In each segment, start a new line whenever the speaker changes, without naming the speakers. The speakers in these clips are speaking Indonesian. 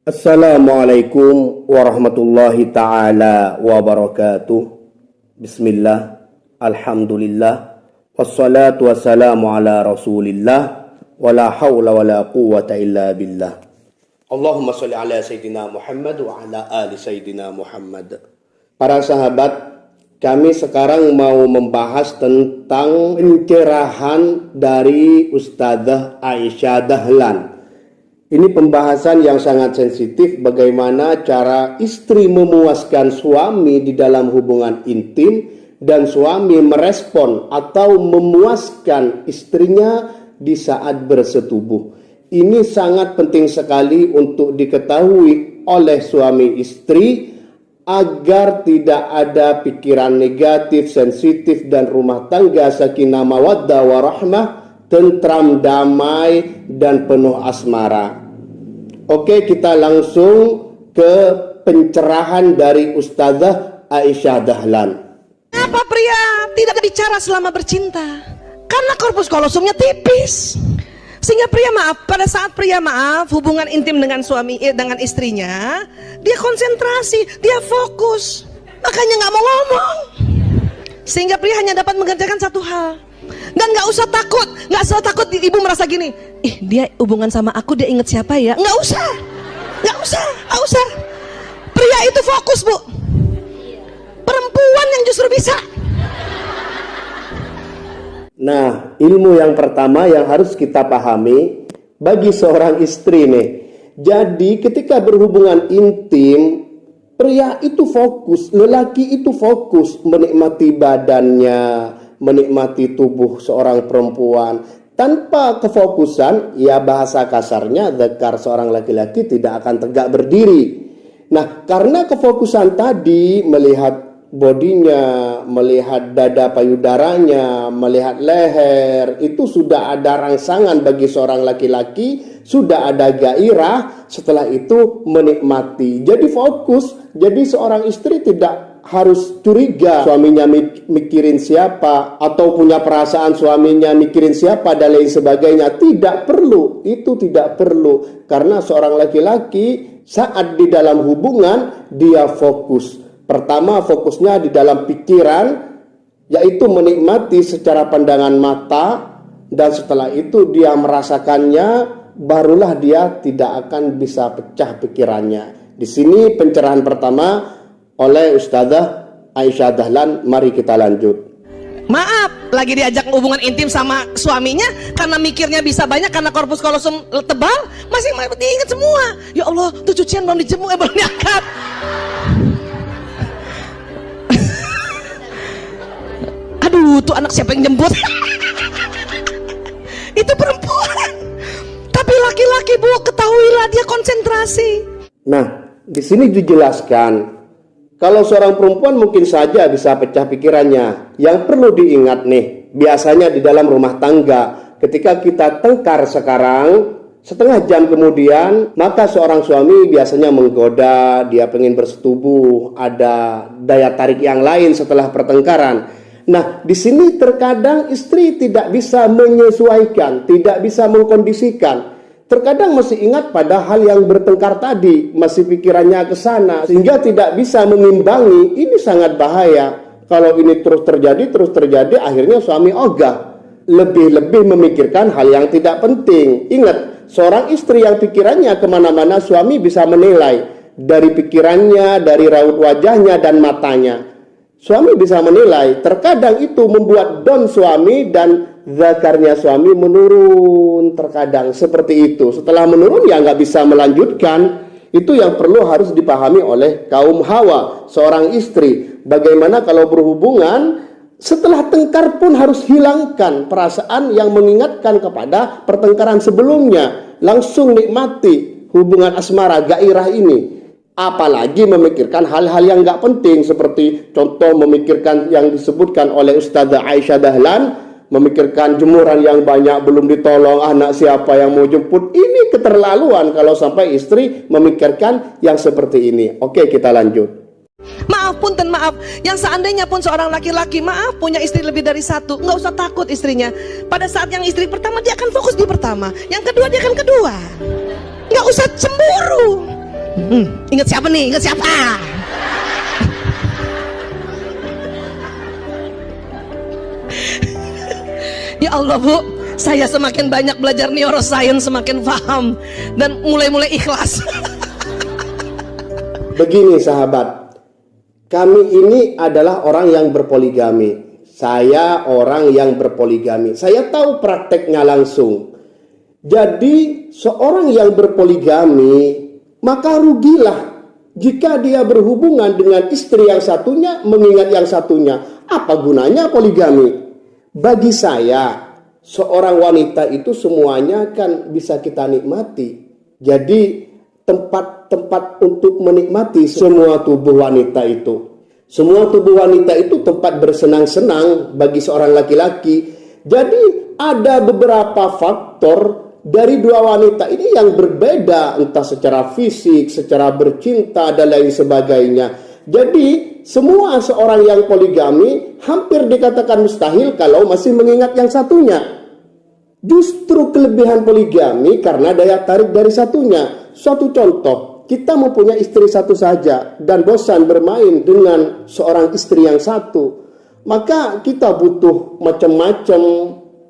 Assalamualaikum warahmatullahi ta'ala wabarakatuh. Bismillah, alhamdulillah, wassalatu wassalamu ala rasulillah, wala hawla wala quwwata illa billah. Allahumma salli ala Sayyidina Muhammad wa ala ali Sayyidina Muhammad. Para sahabat, kami sekarang mau membahas tentang pencerahan dari Ustadzah Aisyah Dahlan. Ini pembahasan yang sangat sensitif, bagaimana cara istri memuaskan suami di dalam hubungan intim dan suami merespon atau memuaskan istrinya di saat bersetubuh. Ini sangat penting sekali untuk diketahui oleh suami istri agar tidak ada pikiran negatif, sensitif, dan rumah tangga sakinah mawaddah warahmah, tentram, damai, dan penuh asmara. Oke, kita langsung ke pencerahan dari Ustadzah Aisyah Dahlan.
Kenapa pria tidak bicara selama bercinta? Karena korpus kolosumnya tipis. Sehingga pada saat pria hubungan intim dengan dengan istrinya, dia konsentrasi, dia fokus. Makanya nggak mau ngomong. Sehingga pria hanya dapat mengerjakan satu hal. Dan nggak usah takut ibu merasa gini, dia hubungan sama aku, dia inget siapa ya? Nggak usah. Pria itu fokus, Bu. Perempuan yang justru bisa.
Nah, ilmu yang pertama yang harus kita pahami bagi seorang istri nih. Jadi ketika berhubungan intim, pria itu fokus, lelaki itu fokus menikmati badannya, menikmati tubuh seorang perempuan. Tanpa kefokusan, ya bahasa kasarnya, dzakar seorang laki-laki tidak akan tegak berdiri. Nah, karena kefokusan tadi, melihat bodinya, melihat dada payudaranya, melihat leher, itu sudah ada rangsangan bagi seorang laki-laki, sudah ada gairah, setelah itu menikmati. Jadi fokus, jadi seorang istri tidak harus curiga suaminya mikirin siapa, atau punya perasaan suaminya mikirin siapa dan lain sebagainya. Tidak perlu, itu tidak perlu. Karena seorang laki-laki saat di dalam hubungan, dia fokus. Pertama, fokusnya di dalam pikiran, yaitu menikmati secara pandangan mata, dan setelah itu dia merasakannya, barulah dia tidak akan bisa pecah pikirannya. Di sini pencerahan pertama oleh Ustadzah Aisyah Dahlan. Mari kita lanjut.
Maaf, lagi diajak hubungan intim sama suaminya, karena mikirnya bisa banyak, karena korpus kolosum tebal, masih diingat semua. Ya Allah, tuh cucian belum dijemur, belum diangkat. Aduh, tuh anak siapa yang jemput? Itu perempuan. Tapi laki-laki, Bu, ketahuilah dia konsentrasi.
Nah, di sini dijelaskan, kalau seorang perempuan mungkin saja bisa pecah pikirannya. Yang perlu diingat nih, biasanya di dalam rumah tangga, ketika kita tengkar sekarang, setengah jam kemudian, maka seorang suami biasanya menggoda, dia pengen bersetubuh, ada daya tarik yang lain setelah pertengkaran. Nah, di sini terkadang istri tidak bisa menyesuaikan, tidak bisa mengkondisikan. Terkadang masih ingat pada hal yang bertengkar tadi, masih pikirannya ke sana, sehingga tidak bisa mengimbangi. Ini sangat bahaya. Kalau ini terus terjadi, akhirnya suami ogah. Lebih-lebih memikirkan hal yang tidak penting. Ingat, seorang istri yang pikirannya kemana-mana, suami bisa menilai. Dari pikirannya, dari raut wajahnya, dan matanya. Suami bisa menilai. Terkadang itu membuat down suami dan zakarnya suami menurun. Terkadang seperti itu. Setelah menurun ya nggak bisa melanjutkan. Itu yang perlu harus dipahami oleh kaum hawa, seorang istri. Bagaimana kalau berhubungan, setelah tengkar pun harus hilangkan perasaan yang mengingatkan kepada pertengkaran sebelumnya. Langsung nikmati hubungan asmara, gairah ini. Apalagi memikirkan hal-hal yang nggak penting, seperti contoh memikirkan yang disebutkan oleh Ustadzah Aisyah Dahlan, memikirkan jemuran yang banyak belum ditolong, anak siapa yang mau jemput. Ini keterlaluan kalau sampai istri memikirkan yang seperti ini. Oke, kita lanjut.
Maaf, punten, maaf. Yang seandainya pun seorang laki-laki, maaf, punya istri lebih dari satu, nggak usah takut istrinya. Pada saat yang istri pertama, dia akan fokus di pertama. Yang kedua, dia akan kedua. Nggak usah cemburu. Ingat siapa nih? Ingat siapa? Ya Allah Bu, saya semakin banyak belajar neuroscience semakin paham dan mulai-mulai ikhlas.
Begini sahabat, kami ini adalah orang yang berpoligami. Saya orang yang berpoligami. Saya tahu prakteknya langsung. Jadi seorang yang berpoligami, maka rugilah jika dia berhubungan dengan istri yang satunya mengingat yang satunya. Apa gunanya poligami? Bagi saya, seorang wanita itu semuanya kan bisa kita nikmati. Jadi tempat-tempat untuk menikmati semua tubuh wanita itu. Semua tubuh wanita itu tempat bersenang-senang bagi seorang laki-laki. Jadi ada beberapa faktor dari dua wanita ini yang berbeda, entah secara fisik, secara bercinta dan lain sebagainya. Jadi semua seorang yang poligami hampir dikatakan mustahil kalau masih mengingat yang satunya. Justru kelebihan poligami karena daya tarik dari satunya. Suatu contoh, kita mempunyai istri satu saja dan bosan bermain dengan seorang istri yang satu, maka kita butuh macam-macam.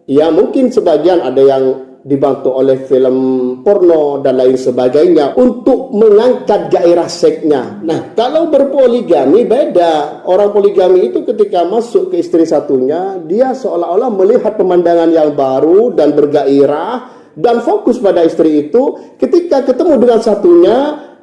Ya mungkin sebagian ada yang dibantu oleh film porno dan lain sebagainya untuk mengangkat gairah seksnya. Nah, kalau berpoligami beda. Orang poligami itu ketika masuk ke istri satunya, dia seolah-olah melihat pemandangan yang baru dan bergairah dan fokus pada istri itu. Ketika ketemu dengan satunya,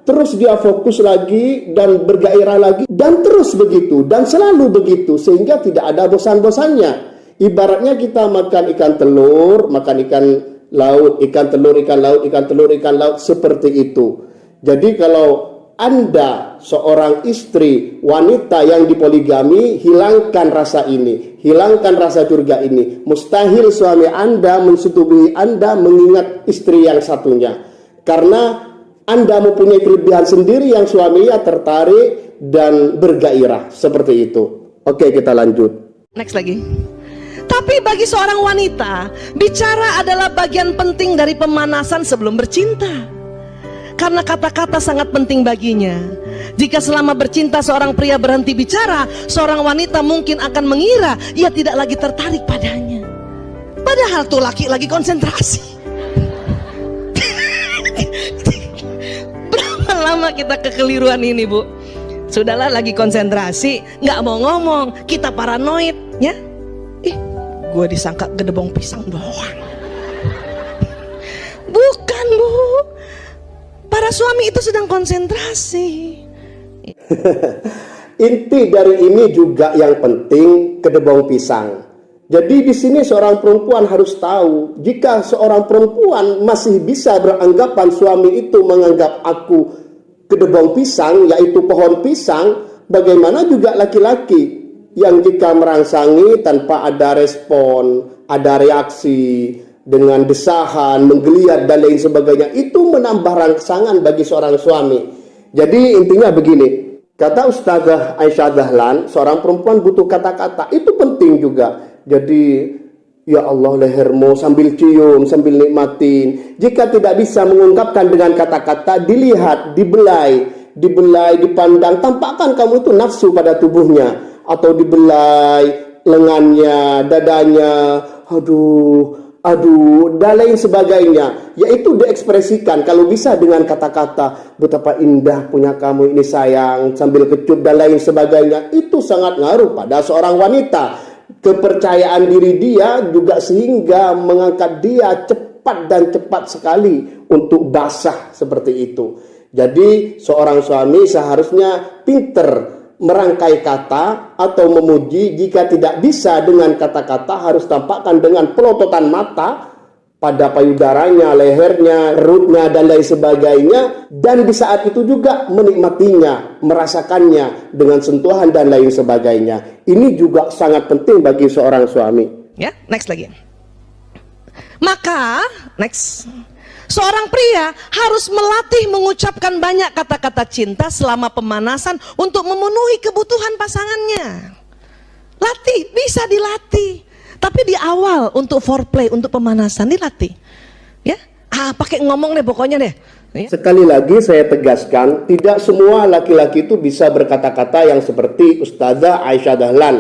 terus dia fokus lagi dan bergairah lagi dan terus begitu dan selalu begitu sehingga tidak ada bosan-bosannya. Ibaratnya kita makan ikan telur, makan ikan laut, ikan telur, ikan laut, ikan telur, ikan laut, seperti itu. Jadi kalau Anda seorang istri wanita yang dipoligami, hilangkan rasa ini, hilangkan rasa curiga ini. Mustahil suami Anda mensetubuhi Anda mengingat istri yang satunya, karena Anda mempunyai kelebihan sendiri yang suaminya tertarik dan bergairah seperti itu. Oke, kita lanjut.
Next lagi. Tapi bagi seorang wanita, bicara adalah bagian penting dari pemanasan sebelum bercinta. Karena kata-kata sangat penting baginya. Jika selama bercinta seorang pria berhenti bicara, seorang wanita mungkin akan mengira ia tidak lagi tertarik padanya. Padahal tuh laki lagi konsentrasi. Berapa lama kita kekeliruan ini, Bu? Sudahlah, lagi konsentrasi, nggak mau ngomong, kita paranoid, ya? Gue disangka gedebong pisang doang. Bukan, Bu. Para suami itu sedang konsentrasi.
Inti dari ini juga yang penting, kedebong pisang. Jadi di sini seorang perempuan harus tahu, jika seorang perempuan masih bisa beranggapan suami itu menganggap aku kedebong pisang, yaitu pohon pisang, bagaimana juga laki-laki yang jika merangsangi tanpa ada respon, ada reaksi dengan desahan, menggeliat dan lain sebagainya, itu menambah rangsangan bagi seorang suami. Jadi intinya begini, kata Ustazah Aisyah Dahlan, seorang perempuan butuh kata-kata, itu penting juga. Jadi ya Allah, lehermu sambil cium, sambil nikmatin. Jika tidak bisa mengungkapkan dengan kata-kata, dilihat, dibelai, dipandang, tampakkan kamu itu nafsu pada tubuhnya. Atau dibelai lengannya, dadanya, aduh, dan lain sebagainya. Yaitu diekspresikan, kalau bisa dengan kata-kata, betapa indah punya kamu ini sayang, sambil kecup dan lain sebagainya. Itu sangat ngaruh pada seorang wanita. Kepercayaan diri dia juga sehingga mengangkat dia cepat dan cepat sekali untuk basah seperti itu. Jadi seorang suami seharusnya pinter merangkai kata atau memuji. Jika tidak bisa dengan kata-kata, harus tampakkan dengan pelototan mata pada payudaranya, lehernya, perutnya dan lain sebagainya, dan di saat itu juga menikmatinya, merasakannya dengan sentuhan dan lain sebagainya. Ini juga sangat penting bagi seorang suami.
Ya, next lagi. Maka, next, seorang pria harus melatih mengucapkan banyak kata-kata cinta selama pemanasan untuk memenuhi kebutuhan pasangannya. Latih, bisa dilatih. Tapi di awal untuk foreplay, untuk pemanasan dilatih. Ya, pakai ngomong deh pokoknya deh. Ya.
Sekali lagi saya tegaskan, tidak semua laki-laki itu bisa berkata-kata yang seperti Ustazah Aisyah Dahlan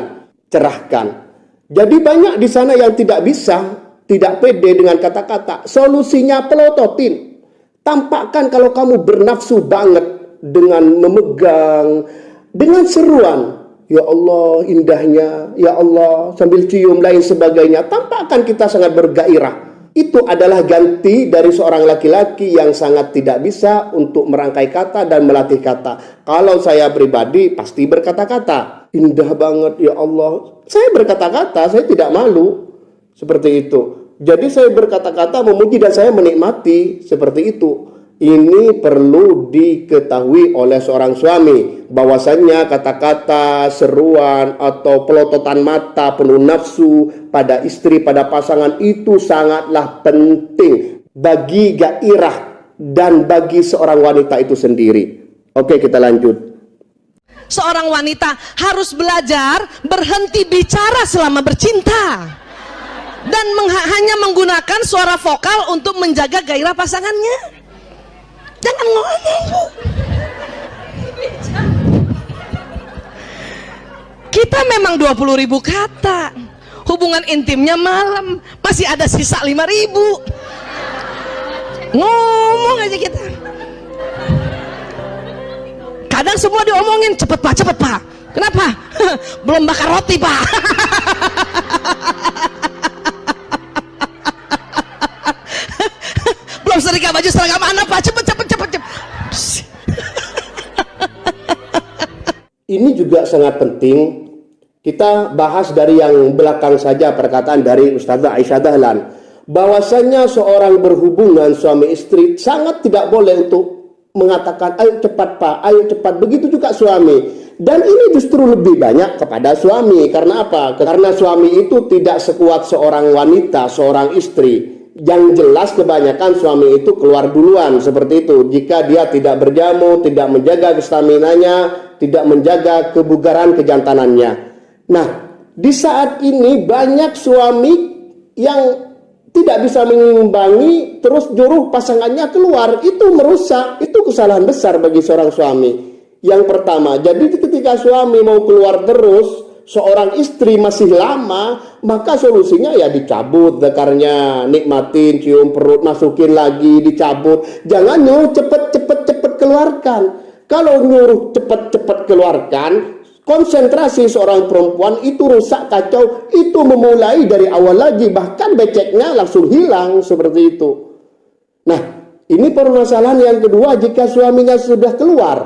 cerahkan. Jadi banyak di sana yang tidak bisa, tidak pede dengan kata-kata. Solusinya pelototin. Tampakkan kalau kamu bernafsu banget dengan memegang, dengan seruan. Ya Allah indahnya, ya Allah sambil cium lain sebagainya. Tampakkan kita sangat bergairah. Itu adalah ganti dari seorang laki-laki yang sangat tidak bisa untuk merangkai kata dan melatih kata. Kalau saya pribadi pasti berkata-kata. Indah banget ya Allah. Saya berkata-kata, saya tidak malu. Seperti itu. Jadi saya berkata-kata memuji dan saya menikmati. Seperti itu. Ini perlu diketahui oleh seorang suami, bahwasannya kata-kata, seruan atau pelototan mata penuh nafsu pada istri, pada pasangan itu sangatlah penting bagi gairah dan bagi seorang wanita itu sendiri. Oke, kita lanjut.
Seorang wanita harus belajar berhenti bicara selama bercinta dan hanya menggunakan suara vokal untuk menjaga gairah pasangannya. Jangan ngomong, Bu. Kita memang 20.000 kata. Hubungan intimnya malam, masih ada sisa 5.000. Ngomong aja kita. Kadang semua diomongin, cepet Pak. Kenapa? Belum bakar roti, Pak. Belum setrika baju seragam anak, Pak. Cepet.
Ini juga sangat penting. Kita bahas dari yang belakang saja perkataan dari Ustazah Aisyah Dahlan. Bahwasanya seorang berhubungan suami istri sangat tidak boleh untuk mengatakan ayo cepat Pak, ayo cepat. Begitu juga suami. Dan ini justru lebih banyak kepada suami. Karena apa? Karena suami itu tidak sekuat seorang wanita, seorang istri. Yang jelas kebanyakan suami itu keluar duluan seperti itu. Jika dia tidak berjamu, tidak menjaga staminanya, tidak menjaga kebugaran kejantanannya. Nah, di saat ini banyak suami yang tidak bisa mengimbangi, terus juru pasangannya keluar. Itu merusak, itu kesalahan besar bagi seorang suami. Yang pertama, jadi ketika suami mau keluar terus, seorang istri masih lama, maka solusinya ya dicabut zakarnya, nikmatin, cium perut, masukin lagi, dicabut. Jangan nyuruh cepet keluarkan. Kalau nyuruh cepet keluarkan, konsentrasi seorang perempuan itu rusak, kacau. Itu memulai dari awal lagi, bahkan beceknya langsung hilang seperti itu. Nah, ini permasalahan yang kedua. Jika suaminya sudah keluar,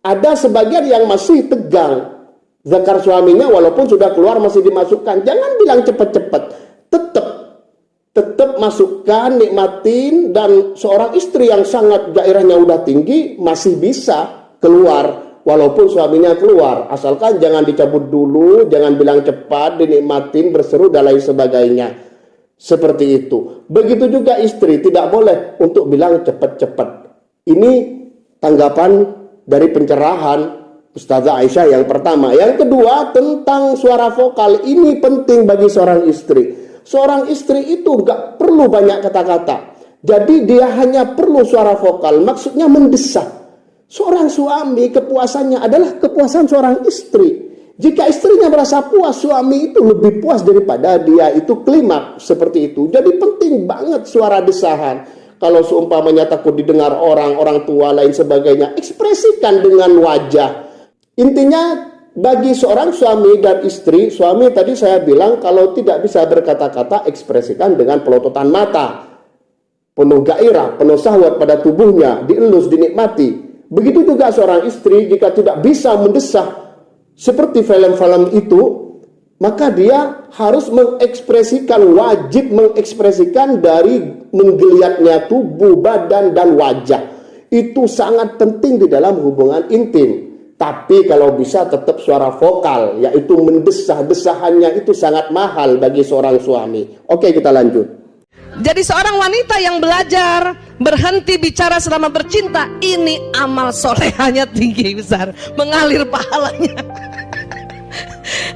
ada sebagian yang masih tegang zakar suaminya, walaupun sudah keluar masih dimasukkan. Jangan bilang cepet-cepet, tetap masukkan, nikmatin. Dan seorang istri yang sangat gairahnya udah tinggi masih bisa keluar walaupun suaminya keluar, asalkan jangan dicabut dulu, jangan bilang cepat, dinikmatin, berseru dan lain sebagainya. Seperti itu. Begitu juga istri, tidak boleh untuk bilang cepat-cepat. Ini tanggapan dari pencerahan Ustazah Aisyah yang pertama. Yang kedua, tentang suara vokal. Ini penting bagi seorang istri. Seorang istri itu nggak perlu banyak kata-kata. Jadi dia hanya perlu suara vokal. Maksudnya mendesak. Seorang suami kepuasannya adalah kepuasan seorang istri. Jika istrinya merasa puas, suami itu lebih puas daripada dia. Itu klimaks seperti itu. Jadi penting banget suara desahan. Kalau seumpamanya takut didengar orang tua lain sebagainya, ekspresikan dengan wajah. Intinya bagi seorang suami dan istri, suami tadi saya bilang kalau tidak bisa berkata-kata, ekspresikan dengan pelototan mata. Penuh gairah, penuh syahwat pada tubuhnya, dielus, dinikmati. Begitu juga seorang istri jika tidak bisa mendesah seperti film-film itu, maka dia harus mengekspresikan, wajib mengekspresikan dari menggeliatnya tubuh, badan, dan wajah. Itu sangat penting di dalam hubungan intim. Tapi kalau bisa tetap suara vokal, yaitu mendesah. Desahannya itu sangat mahal bagi seorang suami. Oke, kita lanjut.
Jadi seorang wanita yang belajar berhenti bicara selama bercinta, ini amal solehanya tinggi besar, mengalir pahalanya.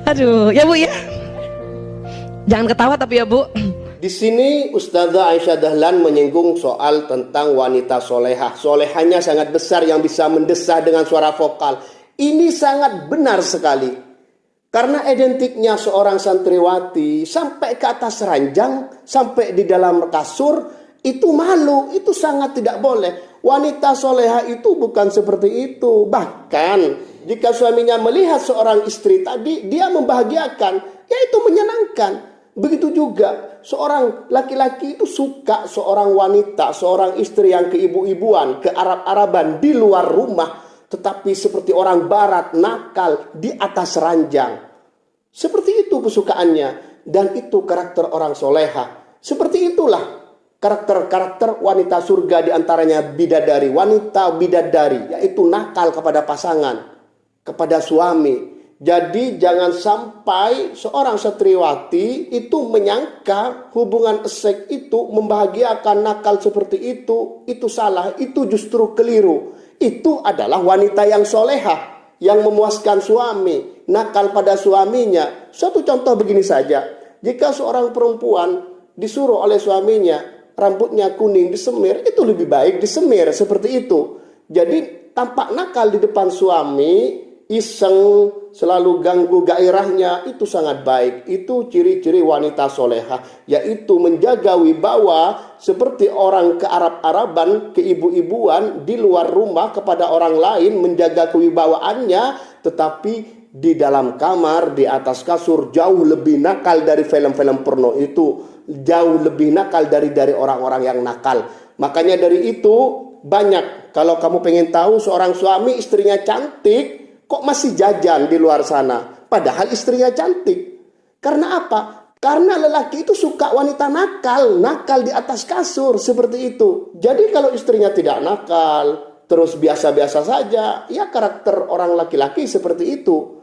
Aduh, ya Bu ya. Jangan ketawa tapi ya Bu.
Di sini Ustazah Aisyah Dahlan menyinggung soal tentang wanita solehah. Solehahnya sangat besar yang bisa mendesah dengan suara vokal. Ini sangat benar sekali. Karena identiknya seorang santriwati sampai ke atas ranjang, sampai di dalam kasur, itu malu, itu sangat tidak boleh. Wanita solehah itu bukan seperti itu. Bahkan jika suaminya melihat seorang istri tadi, dia membahagiakan, yaitu menyenangkan. Begitu juga seorang laki-laki itu suka seorang wanita, seorang istri yang keibu-ibuan, kearab-araban di luar rumah, tetapi seperti orang barat nakal di atas ranjang. Seperti itu kesukaannya, dan itu karakter orang soleha. Seperti itulah karakter-karakter wanita surga, diantaranya bidadari, wanita bidadari, yaitu nakal kepada pasangan, kepada suami. Jadi jangan sampai seorang satriwati itu menyangka hubungan seks itu membahagiakan, nakal seperti itu salah, itu justru keliru. Itu adalah wanita yang solehah, yang memuaskan suami, nakal pada suaminya. Suatu contoh begini saja, jika seorang perempuan disuruh oleh suaminya rambutnya kuning disemir, itu lebih baik disemir seperti itu. Jadi tampak nakal di depan suami, iseng, selalu ganggu gairahnya, itu sangat baik. Itu ciri-ciri wanita solehah, yaitu menjaga wibawa seperti orang kearab-araban, keibu-ibuan di luar rumah kepada orang lain, menjaga kewibawaannya, tetapi di dalam kamar, di atas kasur, jauh lebih nakal dari film-film porno itu, jauh lebih nakal dari orang-orang yang nakal. Makanya dari itu banyak, kalau kamu pengen tahu seorang suami istrinya cantik, kok masih jajan di luar sana, padahal istrinya cantik. Karena apa? Karena lelaki itu suka wanita nakal, nakal di atas kasur, seperti itu. Jadi kalau istrinya tidak nakal, terus biasa-biasa saja, ya karakter orang laki-laki seperti itu.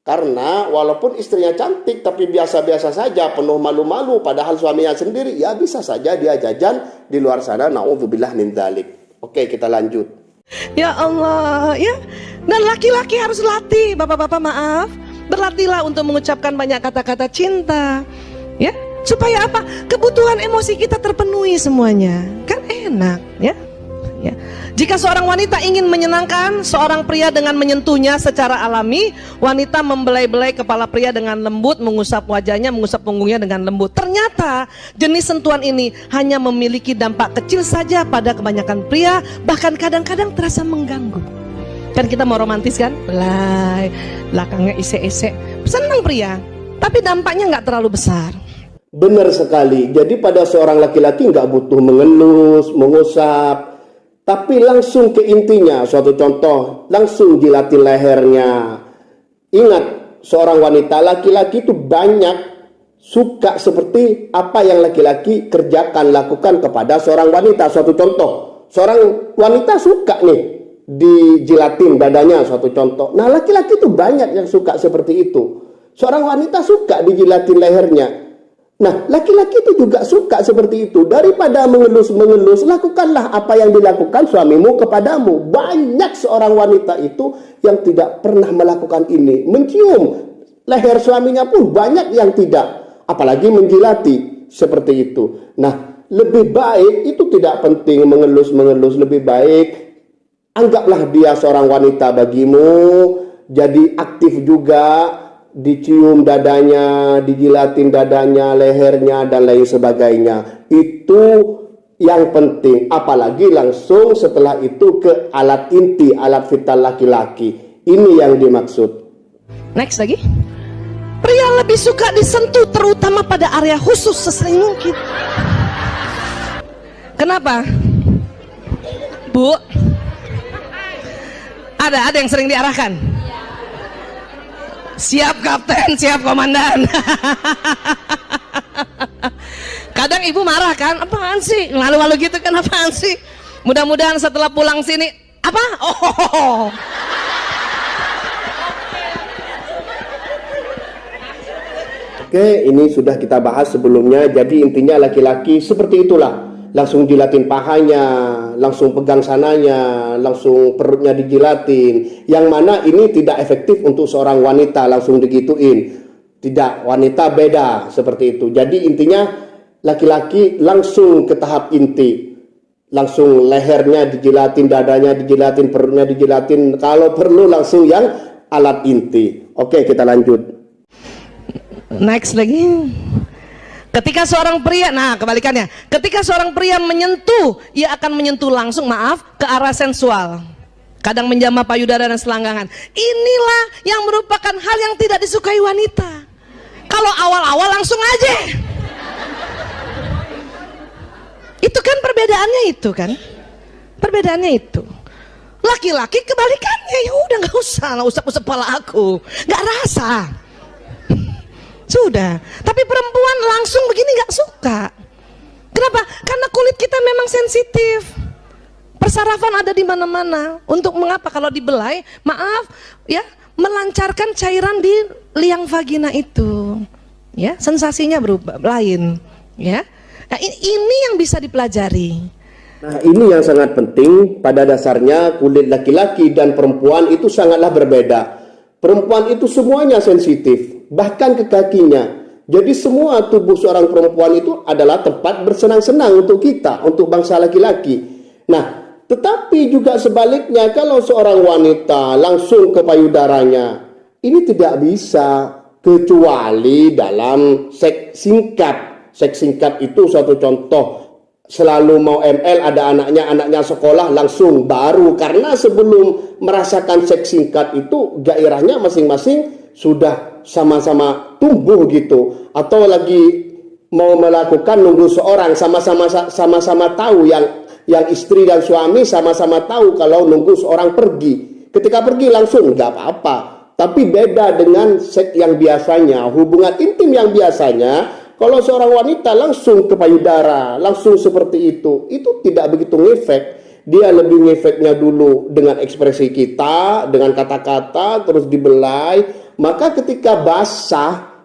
Karena walaupun istrinya cantik tapi biasa-biasa saja, penuh malu-malu, padahal suaminya sendiri, ya bisa saja dia jajan di luar sana. Na'udzubillah min dzalik. Oke, kita lanjut.
Ya Allah, ya. Dan laki-laki harus latih, bapak-bapak maaf, berlatihlah untuk mengucapkan banyak kata-kata cinta, ya, supaya apa? Kebutuhan emosi kita terpenuhi semuanya, kan enak, ya. Ya. Jika seorang wanita ingin menyenangkan seorang pria dengan menyentuhnya secara alami, wanita membelai-belai kepala pria dengan lembut, mengusap wajahnya, mengusap punggungnya dengan lembut. Ternyata jenis sentuhan ini hanya memiliki dampak kecil saja pada kebanyakan pria, bahkan kadang-kadang terasa mengganggu. Kan kita mau romantis kan? Belai, belakangnya isek-isek, senang pria, tapi dampaknya nggak terlalu besar.
Benar sekali. Jadi pada seorang laki-laki nggak butuh mengelus, mengusap, tapi langsung ke intinya. Suatu contoh, langsung jilatin lehernya. Ingat, seorang wanita, laki-laki itu banyak suka seperti apa yang laki-laki kerjakan, lakukan kepada seorang wanita. Suatu contoh, seorang wanita suka nih dijilatin dadanya, suatu contoh. Nah, laki-laki itu banyak yang suka seperti itu. Seorang wanita suka dijilatin lehernya. Nah, laki-laki itu juga suka seperti itu. Daripada mengelus-mengelus, lakukanlah apa yang dilakukan suamimu kepadamu. Banyak seorang wanita itu yang tidak pernah melakukan ini. Mencium leher suaminya pun banyak yang tidak. Apalagi menjilati seperti itu. Nah, lebih baik itu tidak penting mengelus-mengelus. Lebih baik anggaplah dia seorang wanita bagimu. Jadi aktif juga. Dicium dadanya, dijilatin dadanya, lehernya, dan lain sebagainya. Itu yang penting. Apalagi langsung setelah itu ke alat inti, alat vital laki-laki. Ini yang dimaksud.
Next lagi. Pria lebih suka disentuh terutama pada area khusus sesering mungkin. Kenapa? Bu? Ada yang sering diarahkan? Siap kapten, siap komandan. Kadang ibu marah kan, apaan sih? Malu-malu gitu kan, apaan sih? Mudah-mudahan setelah pulang sini, apa? Oh.
Oke, ini sudah kita bahas sebelumnya. Jadi intinya laki-laki seperti itulah. Langsung jilatin pahanya, langsung pegang sananya, langsung perutnya dijilatin. Yang mana ini tidak efektif untuk seorang wanita langsung digituin. Tidak, wanita beda seperti itu. Jadi intinya laki-laki langsung ke tahap inti. Langsung lehernya dijilatin, dadanya dijilatin, perutnya dijilatin. Kalau perlu langsung yang alat inti. Oke, kita lanjut.
Next lagi. Ketika seorang pria, nah kebalikannya, ketika seorang pria menyentuh, ia akan menyentuh langsung, ke arah sensual. Kadang menjamah payudara dan selangkangan. Inilah yang merupakan hal yang tidak disukai wanita. Kalau awal-awal langsung aja. Itu kan perbedaannya itu kan. Perbedaannya itu. Laki-laki kebalikannya, ya udah nggak usah usap-usap kepala aku, nggak rasa. Sudah, tapi perempuan langsung begini nggak suka. Kenapa? Karena kulit kita memang sensitif. Persarafan ada di mana-mana. Untuk mengapa kalau dibelai, melancarkan cairan di liang vagina itu. Ya, sensasinya berubah lain. Ya, nah, ini yang bisa dipelajari.
Nah, ini yang sangat penting. Pada dasarnya kulit laki-laki dan perempuan itu sangatlah berbeda. Perempuan itu semuanya sensitif, bahkan ke kakinya. Jadi semua tubuh seorang perempuan itu adalah tempat bersenang-senang untuk kita, untuk bangsa laki-laki. Nah, tetapi juga sebaliknya, kalau seorang wanita langsung ke payudaranya, ini tidak bisa kecuali dalam seks singkat. Seks singkat itu suatu contoh. Selalu mau ML, ada anaknya sekolah langsung baru, karena sebelum merasakan seks singkat itu gairahnya masing-masing sudah sama-sama tumbuh gitu, atau lagi mau melakukan nunggu seorang, sama-sama tahu, yang istri dan suami sama-sama tahu kalau nunggu seorang pergi. Ketika pergi langsung nggak apa-apa, tapi beda dengan seks yang biasanya, hubungan intim yang biasanya. Kalau seorang wanita langsung ke payudara, langsung seperti itu tidak begitu ngefek. Dia lebih ngefeknya dulu dengan ekspresi kita, dengan kata-kata, terus dibelai. Maka ketika basah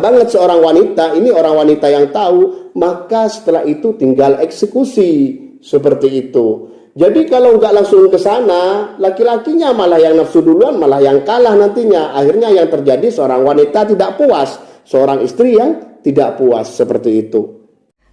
banget seorang wanita, ini orang wanita yang tahu, maka setelah itu tinggal eksekusi, seperti itu. Jadi kalau nggak langsung ke sana, laki-lakinya malah yang nafsu duluan, malah yang kalah nantinya. Akhirnya yang terjadi seorang wanita tidak puas, seorang istri yang tidak puas, seperti itu.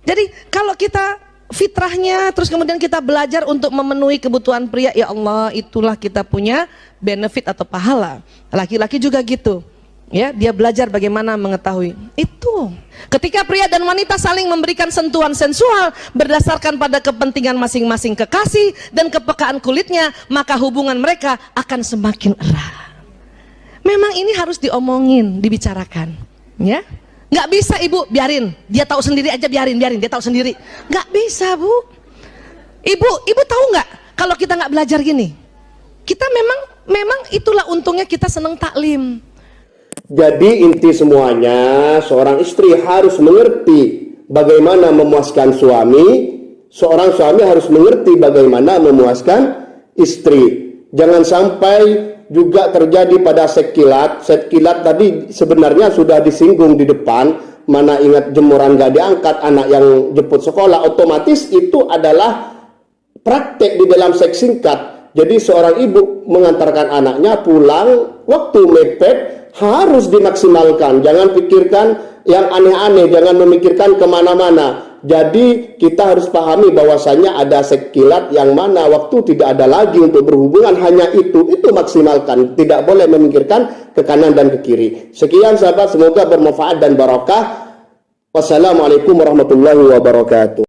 Jadi kalau kita fitrahnya, terus kemudian kita belajar untuk memenuhi kebutuhan pria, ya Allah, itulah kita punya benefit atau pahala. Laki-laki juga gitu, ya, dia belajar bagaimana mengetahui itu. Ketika pria dan wanita saling memberikan sentuhan sensual berdasarkan pada kepentingan masing-masing kekasih dan kepekaan kulitnya, maka hubungan mereka akan semakin erat. Memang ini harus diomongin, dibicarakan, ya. Nggak bisa ibu, biarin, dia tahu sendiri aja, biarin, dia tahu sendiri. Nggak bisa bu. Ibu tahu nggak kalau kita nggak belajar gini, kita memang itulah untungnya kita seneng taklim.
Jadi inti semuanya, seorang istri harus mengerti bagaimana memuaskan suami, seorang suami harus mengerti bagaimana memuaskan istri. Jangan sampai juga terjadi pada sekilat. Sekilat tadi sebenarnya sudah disinggung di depan. Mana ingat jemuran gak diangkat, anak yang jemput sekolah, otomatis itu adalah praktek di dalam seks singkat. Jadi seorang ibu mengantarkan anaknya pulang, waktu mepet harus dimaksimalkan. Jangan pikirkan yang aneh-aneh, jangan memikirkan kemana-mana. Jadi kita harus pahami bahwasanya ada sekilat yang mana waktu tidak ada lagi untuk berhubungan, hanya itu maksimalkan. Tidak boleh memikirkan ke kanan dan ke kiri. Sekian sahabat, semoga bermanfaat dan barokah. Wassalamualaikum warahmatullahi wabarakatuh.